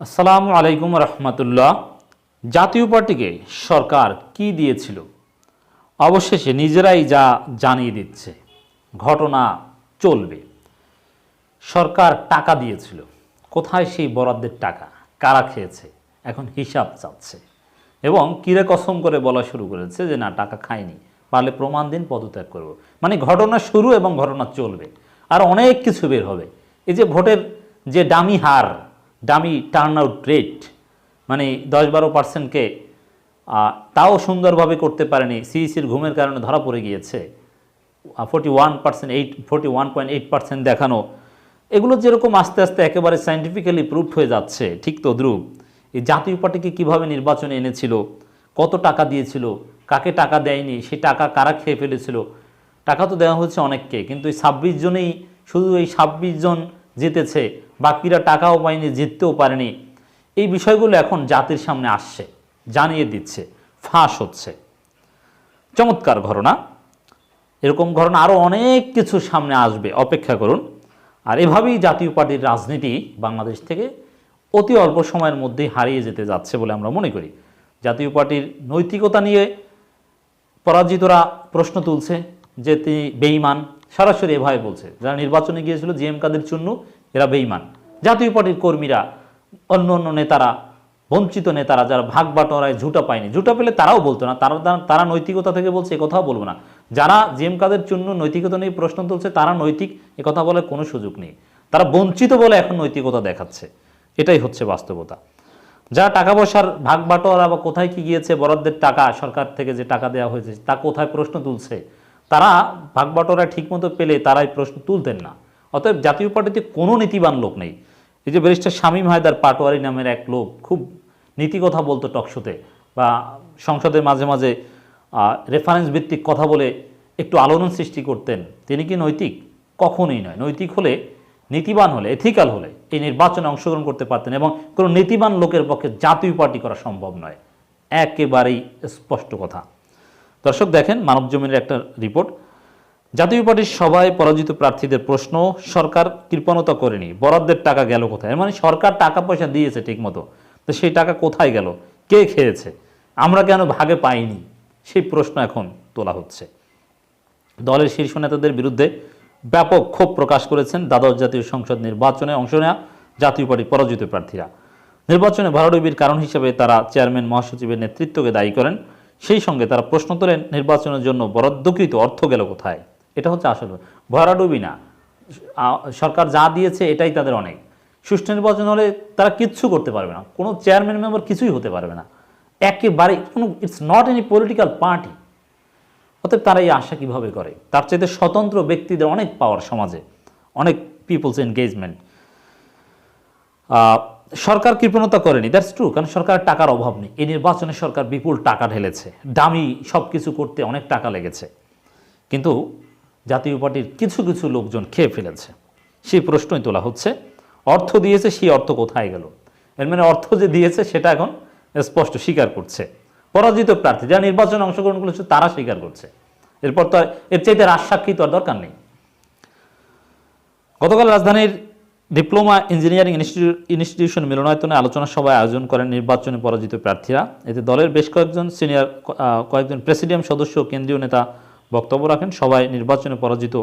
আসসালামু আলাইকুম রহমতুল্লাহ। জাতীয় পার্টিকে সরকার কি দিয়েছিল? অবশেষে নিজেরাই যা জানিয়ে দিচ্ছে, ঘটনা চলবে। সরকার টাকা দিয়েছিল, কোথায় সেই বরাদ্দের টাকা, কারা খেয়েছে, এখন হিসাব চাচ্ছে এবং কিরে কসম করে বলা শুরু করেছে যে না, টাকা খায়নি, পারলে প্রমাণ দিন, পদত্যাগ করব। মানে ঘটনা শুরু এবং ঘটনা চলবে, আর অনেক কিছু বের হবে। এই যে ভোটের যে ডামি হার, ডামি টার্ন আউট রেট, মানে 10-12%কে তাও সুন্দরভাবে করতে পারেনি, সিইসির ঘুমের কারণে ধরা পড়ে গিয়েছে। 41% দেখানো, এগুলো যেরকম আস্তে আস্তে একেবারে সায়েন্টিফিক্যালি প্রুফড হয়ে যাচ্ছে, ঠিক তদ্রুপ এই জাতীয় পার্টিকে কীভাবে নির্বাচনে এনেছিল, কত টাকা দিয়েছিল, কাকে টাকা দেয়নি, সে টাকা কারা খেয়ে ফেলেছিল। টাকা তো দেওয়া হচ্ছে অনেককে, কিন্তু এই 26 জনেই, শুধু এই 26 জন জিতেছে, বাকিরা টাকাও পায়নি, জিততেও পারেনি। এই বিষয়গুলো এখন জাতির সামনে আসছে, জানিয়ে দিচ্ছে, ফাঁস হচ্ছে। চমৎকার ঘটনা। এরকম ঘটনা আরও অনেক কিছু সামনে আসবে, অপেক্ষা করুন। আর এভাবেই জাতীয় পার্টির রাজনীতি বাংলাদেশ থেকে অতি অল্প সময়ের মধ্যেই হারিয়ে যেতে যাচ্ছে বলে আমরা মনে করি। জাতীয় পার্টির নৈতিকতা নিয়ে পরাজিতরা প্রশ্ন তুলছে যে তিনি বেঈমান, সরাসরি এভাবে বলছে। যারা নির্বাচনে গিয়েছিল জিএম কাদের চুন্নু, এরা বেঈমান। জাতীয় পার্টির কর্মীরা, অন্য অন্য নেতারা, বঞ্চিত নেতারা যারা ভাগ বাটোয়ারায় ঝুটা পায়নি, ঝুটা পেলে তারাও বলতো না, তারা নৈতিকতা থেকে বলছে, একথাও বলবো না। যারা জিএম কাদের চুন্নু নৈতিকতা নিয়ে প্রশ্ন তুলছে, তারা নৈতিক, একথা বলার কোনো সুযোগ নেই। তারা বঞ্চিত বলে এখন নৈতিকতা দেখাচ্ছে। এটাই হচ্ছে বাস্তবতা। যারা টাকা পয়সার ভাগ বাটোয়ারা বা কোথায় কি গিয়েছে, বরাদ্দের টাকা, সরকার থেকে যে টাকা দেওয়া হয়েছে তা কোথায় প্রশ্ন তুলছে, তারা ভাগ বাটোয়ারা ঠিকমতো পেলে তারাই প্রশ্ন তুলতেন না। অতএব জাতীয় পার্টিতে কোনো নীতিবান লোক নেই। এই যে ব্যারিস্টার শামীম হায়দার পাটোয়ারি নামের এক লোক খুব নীতি কথা বলতো টকশোতে বা সংসদে মাঝে মাঝে রেফারেন্স ভিত্তিক কথা বলে একটু আলোড়ন সৃষ্টি করতেন, তিনি কি নৈতিক? কখনোই নয়। নৈতিক হলে, নীতিবান হলে, এথিক্যাল হলে এই নির্বাচনে অংশগ্রহণ করতে পারতেন, এবং কোনো নীতিবান লোকের পক্ষে জাতীয় পার্টি করা সম্ভব নয়। একেবারেই স্পষ্ট কথা। দর্শক দেখেন মানবজমিনের একটা রিপোর্ট। জাতীয় পার্টির সভায় পরাজিত প্রার্থীদের প্রশ্ন, সরকার কৃপণতা করেনি, বরাদ্দের টাকা গেল কোথায়? মানে সরকার টাকা পয়সা দিয়েছে ঠিকমতো, তো সেই টাকা কোথায় গেল, কে খেয়েছে, আমরা কেন ভাগে পাইনি, সেই প্রশ্ন এখন তোলা হচ্ছে। দলের শীর্ষ নেতাদের বিরুদ্ধে ব্যাপক ক্ষোভ প্রকাশ করেছেন দ্বাদশ জাতীয় সংসদ নির্বাচনে অংশ নেওয়া জাতীয় পার্টির পরাজিত প্রার্থীরা। নির্বাচনে ভরাডুবির কারণ হিসেবে তারা চেয়ারম্যান মহাসচিবের নেতৃত্বকে দায়ী করেন। সেই সঙ্গে তারা প্রশ্ন তোলেন, নির্বাচনের জন্য বরাদ্দকৃত অর্থ গেল কোথায়? এটা হচ্ছে আসলে ভরাডুবি না, সরকার যা দিয়েছে এটাই তাদের অনেক। সুষ্ঠু নির্বাচন হলে তারা কিচ্ছু করতে পারবে না, কোনো চেয়ারম্যান মেম্বার কিছুই হতে পারবে না, একেবারে কোনো, it's not any political party. অতএব তারা এই আশা কীভাবে করে? তার চাইতে স্বতন্ত্র ব্যক্তিদের অনেক পাওয়ার সমাজে, অনেক পিপলস এনগেজমেন্ট। সরকার কৃপণতা করেনি, দ্যাটস ট্রু, কারণ সরকারের টাকার অভাব নেই। এই নির্বাচনে সরকার বিপুল টাকা ঢেলেছে, দামি সব কিছু করতে অনেক টাকা লেগেছে, কিন্তু জাতীয় পার্টির কিছু কিছু লোকজন খেয়ে ফেলেছে। সেই প্রশ্নই তোলা হচ্ছে, অর্থ দিয়েছে, সেই অর্থ কোথায় গেল? এর মানে অর্থ যে দিয়েছে সেটা এখন স্পষ্ট স্বীকার করছে পরাজিত প্রার্থী, যারা নির্বাচনে অংশগ্রহণ করেছে তারা স্বীকার করছে। এরপর তো এর চাইতে রাজসাক্ষী তো আর দরকার নেই। গতকাল রাজধানীর ডিপ্লোমা ইঞ্জিনিয়ারিং ইনস্টিটিউশন মিলনায়তনে আলোচনা সভায় আয়োজন করেন নির্বাচনে পরাজিত প্রার্থীরা। এতে দলের বেশ কয়েকজন সিনিয়র, কয়েকজন প্রেসিডিয়াম সদস্য, কেন্দ্রীয় নেতা বক্তব্য রাখেন। সভায় নির্বাচনে পরাজিত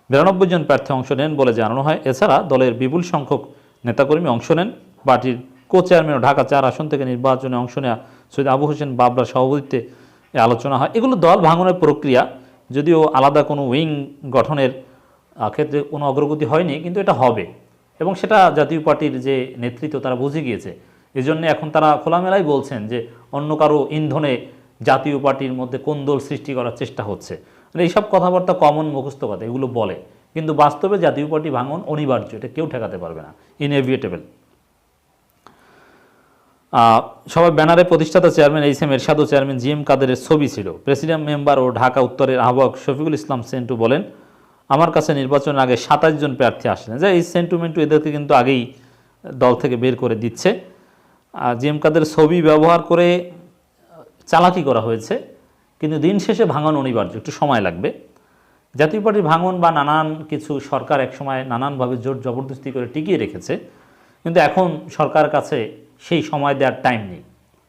92 জন প্রার্থী অংশ নেন বলে জানানো হয়। এছাড়া দলের বিপুল সংখ্যক নেতাকর্মী অংশ নেন। পার্টির কো চেয়ারম্যান ও ঢাকা 4 আসন থেকে নির্বাচনে অংশ নেওয়া সৈয়দ আবু হোসেন বাবরার সভাপতিত্বে আলোচনা হয়। এগুলো দল ভাঙনের প্রক্রিয়া, যদিও আলাদা কোনো উইং গঠনের ক্ষেত্রে কোনো অগ্রগতি হয়নি, কিন্তু এটা হবে এবং সেটা জাতীয় পার্টির যে নেতৃত্ব তারা বুঝে গিয়েছে। এই জন্য এখন তারা খোলামেলাই বলছেন যে অন্য কারো ইন্ধনে জাতীয় পার্টির মধ্যে কোন্দল সৃষ্টি করার চেষ্টা হচ্ছে। মানে এইসব কথাবার্তা কমন মুখস্থ কথা, এগুলো বলে, কিন্তু বাস্তবে জাতীয় পার্টি ভাঙন অনিবার্য, এটা কেউ ঠেকাতে পারবে না, ইনএভিটেবল। সবাই ব্যানারে প্রতিষ্ঠাতা চেয়ারম্যান এইচ এম এরশাদ ও চেয়ারম্যান জিএম কাদেরের ছবি ছিল। প্রেসিডেন্ট মেম্বার ও ঢাকা উত্তরের আহ্বায়ক শফিকুল ইসলাম সেন্টু বলেন, আমার কাছে নির্বাচনের আগে 27 জন প্রার্থী আসলেন, যে এই সেন্টুমেন্টু এদেরকে কিন্তু আগেই দল থেকে বের করে দিচ্ছে। জিএম কাদের ছবি ব্যবহার করে চালাকি করা হয়েছে, কিন্তু দিন শেষে ভাঙন অনিবার্য, একটু সময় লাগবে। জাতীয় পার্টির ভাঙন বা নানান কিছু সরকার একসময় নানানভাবে জোর জবরদস্তি করে টিকিয়ে রেখেছে, কিন্তু এখন সরকারের কাছে সেই সময় দেওয়ার টাইম নেই।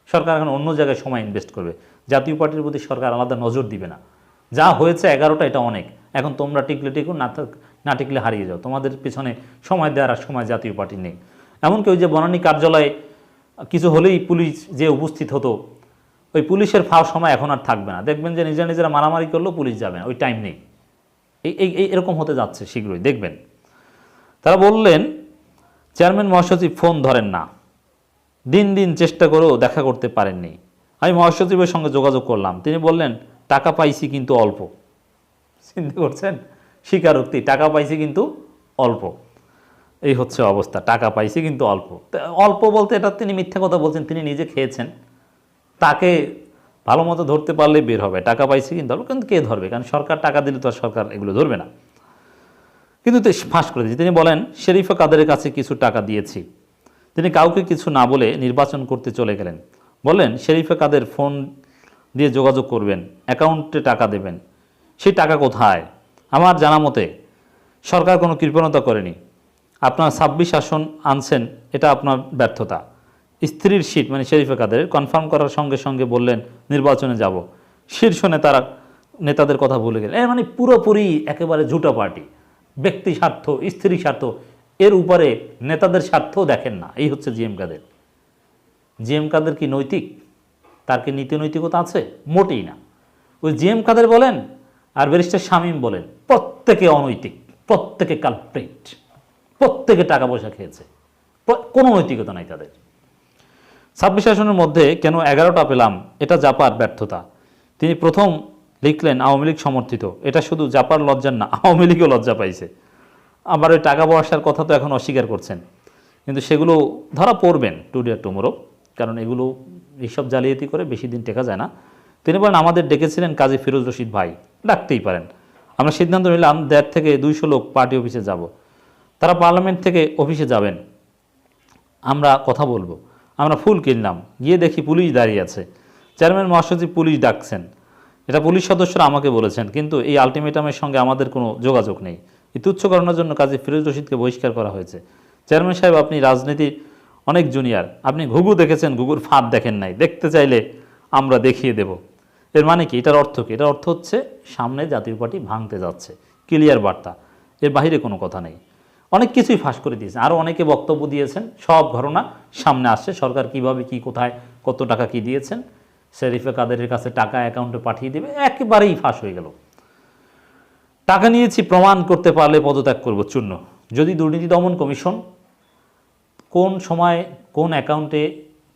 সরকার এখন অন্য জায়গায় সময় ইনভেস্ট করবে। জাতীয় পার্টির প্রতি সরকার আলাদা নজর দিবে না। যা হয়েছে 11টা এটা অনেক, এখন তোমরা টিকলে টিকুন, না টিকলে হারিয়ে যাও, তোমাদের পিছনে সময় দেওয়ার আর সময় জাতীয় পার্টি নেই। এমনকি ওই যে বনানী কার্যালয়ে কিছু হলেই পুলিশ যে উপস্থিত হতো, ওই পুলিশের ফাও সময় এখন আর থাকবে না। দেখবেন যে নিজেরা মারামারি করলেও পুলিশ যাবে না, ওই টাইম নেই। এরকম হতে যাচ্ছে শীঘ্রই দেখবেন। তারা বললেন চেয়ারম্যান মহাসচিব ফোন ধরেন না, দিন দিন চেষ্টা করেও দেখা করতে পারেননি। আমি মহাসচিবের সঙ্গে যোগাযোগ করলাম, তিনি বললেন টাকা পাইছি কিন্তু অল্প। চিন্তা করছেন, স্বীকারোক্তি, টাকা পাইছি কিন্তু অল্প। এই হচ্ছে অবস্থা, টাকা পাইছি কিন্তু অল্প। অল্প বলতে এটা তিনি মিথ্যা কথা বলছেন, তিনি নিজে খেয়েছেন, তাকে ভালো মতো ধরতে পারলে বের হবে। টাকা পাইছি কিন্তু অল্প, কিন্তু কে ধরবে? কারণ সরকার টাকা দিলে তো আর সরকার এগুলো ধরবে না। কিন্তু ফাঁস করে দিয়েছে। তিনি বলেন শরীফা কাদেরের কাছে কিছু টাকা দিয়েছি। তিনি কাউকে কিছু না বলে নির্বাচন করতে চলে গেলেন। বললেন শরীফা কাদের ফোন দিয়ে যোগাযোগ করবেন, অ্যাকাউন্টে টাকা দেবেন। সেই টাকা কোথায়? আমার জানা মতে সরকার কোনো কৃপণতা করেনি। আপনার 26 আসন আনছেন, এটা আপনার ব্যর্থতা। স্ত্রীর সিট মানে শরীফা কাদেরের কনফার্ম করার সঙ্গে সঙ্গে বললেন নির্বাচনে যাব। শীর্ষ নেতাদের কথা ভুলে গেলেন। মানে পুরোপুরি একেবারে ঝুটা পার্টি। ব্যক্তি স্বার্থ, স্ত্রী স্বার্থ, এর উপরে নেতাদের স্বার্থও দেখেন না। এই হচ্ছে জিএম কাদের। জিএম কাদের কি নৈতিক? তার কি নীতি নৈতিকতা আছে? মোটেই না। ওই জিএম কাদের বলেন আর ব্যারিস্টার শামীম বলেন, প্রত্যেকে অনৈতিক, প্রত্যেকে কালপ্রিট, প্রত্যেকে টাকা পয়সা খেয়েছে, কোনো নৈতিকতা নাই তাদের। 26 আসনের মধ্যে কেন 11টা পেলাম, এটা জাপার ব্যর্থতা। তিনি প্রথম লিখলেন আওয়ামী লীগ সমর্থিত। এটা শুধু জাপার লজ্জার না, আওয়ামী লীগও লজ্জা পাইছে। আবার ওই টাকা পয়সার কথা তো এখন অস্বীকার করছেন, কিন্তু সেগুলো ধরা পড়বেন টুডে আর টুমোরো, কারণ এগুলো এইসব জালিয়াতি করে বেশি দিন টেকা যায় না। তিনি বলেন আমাদের ডেকেছিলেন কাজী ফিরোজ রশিদ ভাই, ডাকতেই পারেন। আমরা সিদ্ধান্ত নিলাম 1.5 থেকে 200 লোক পার্টি অফিসে যাব। তারা পার্লামেন্ট থেকে অফিসে যাবেন, আমরা কথা বলবো। আমরা ফুল কিনলাম, গিয়ে দেখি পুলিশ দাঁড়িয়ে আছে। চেয়ারম্যান মহাসচিব পুলিশ ডাকছেন, এটা পুলিশ সদস্যরা আমাকে বলেছেন, কিন্তু এই আলটিমেটামের সঙ্গে আমাদের কোনো যোগাযোগ নেই। এই তুচ্ছ করানোর জন্য কাজী ফিরোজ রশিদকে বহিষ্কার করা হয়েছে। চেয়ারম্যান সাহেব, আপনি রাজনীতির অনেক জুনিয়র, আপনি ঘুঘু দেখেছেন, ঘুঘুর ফাঁদ দেখেন নাই। দেখতে চাইলে আমরা দেখিয়ে দেব। এর মানে কি? এটার অর্থ কি? এটার অর্থ হচ্ছে সামনে জাতীয় পার্টি ভাঙতে যাচ্ছে, ক্লিয়ার বার্তা। এর বাইরে কোনো কথা নেই। অনেক কিছুই ফাঁস করে দিয়েছেন, আরও অনেকে বক্তব্য দিয়েছেন, সব ঘটনা সামনে আসছে। সরকার কিভাবে কি, কোথায় কত টাকা কি দিয়েছেন, শরীফা কাদেরের কাছে টাকা অ্যাকাউন্টে পাঠিয়ে দেবে, একেবারেই ফাঁস হয়ে গেল। টাকা নিয়েছি প্রমাণ করতে পারলে পদত্যাগ করব চূর্ণ। যদি দুর্নীতি দমন কমিশন কোন সময় কোন অ্যাকাউন্টে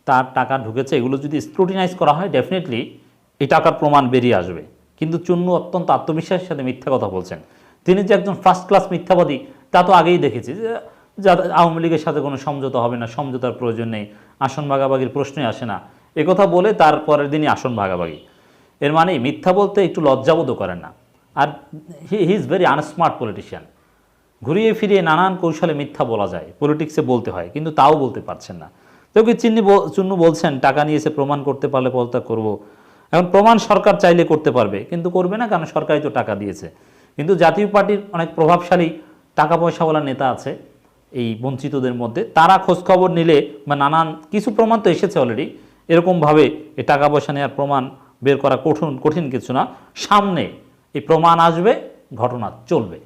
তার টাকা ঢুকেছে এগুলো যদি স্ক্রুটিনাইজ করা হয়, ডেফিনেটলি এই টাকার প্রমাণ বেরিয়ে আসবে। কিন্তু চূর্ণ অত্যন্ত আত্মবিশ্বাসের সাথে মিথ্যা কথা বলছেন। তিনি যে একজন ফার্স্ট ক্লাস মিথ্যাবাদী তা তো আগেই দেখেছি, যে আওয়ামী লীগের সাথে কোনো সমঝোতা হবে না, সমঝোতার প্রয়োজন নেই, আসন ভাগাভাগির প্রশ্নই আসে না, একথা বলে তার পরের দিনই আসন ভাগাভাগি। এর মানে মিথ্যা বলতে একটু লজ্জাবোধও করেন না। আর he is very unsmart politician. ঘুরিয়ে ফিরিয়ে নানান কৌশলে মিথ্যা বলা যায়, পলিটিক্সে বলতে হয়, কিন্তু তাও বলতে পারছেন না। তো কি চুন্নু বলছেন টাকা নিয়েছে প্রমাণ করতে পারলে পদত্যাগ করব। এখন প্রমাণ সরকার চাইলে করতে পারবে, কিন্তু করবে না, কারণ সরকারই তো টাকা দিয়েছে। কিন্তু জাতীয় পার্টির অনেক প্রভাবশালী টাকা পয়সাওয়ালা নেতা আছে এই বঞ্চিতদের মধ্যে, তারা খোঁজখবর নিলে বা নানান কিছু প্রমাণ তো এসেছে অলরেডি, এরকমভাবে এই টাকা পয়সা নেওয়ার প্রমাণ বের করা কঠিন কিছু না। সামনে এই প্রমাণ আসবে, ঘটনা চলবে।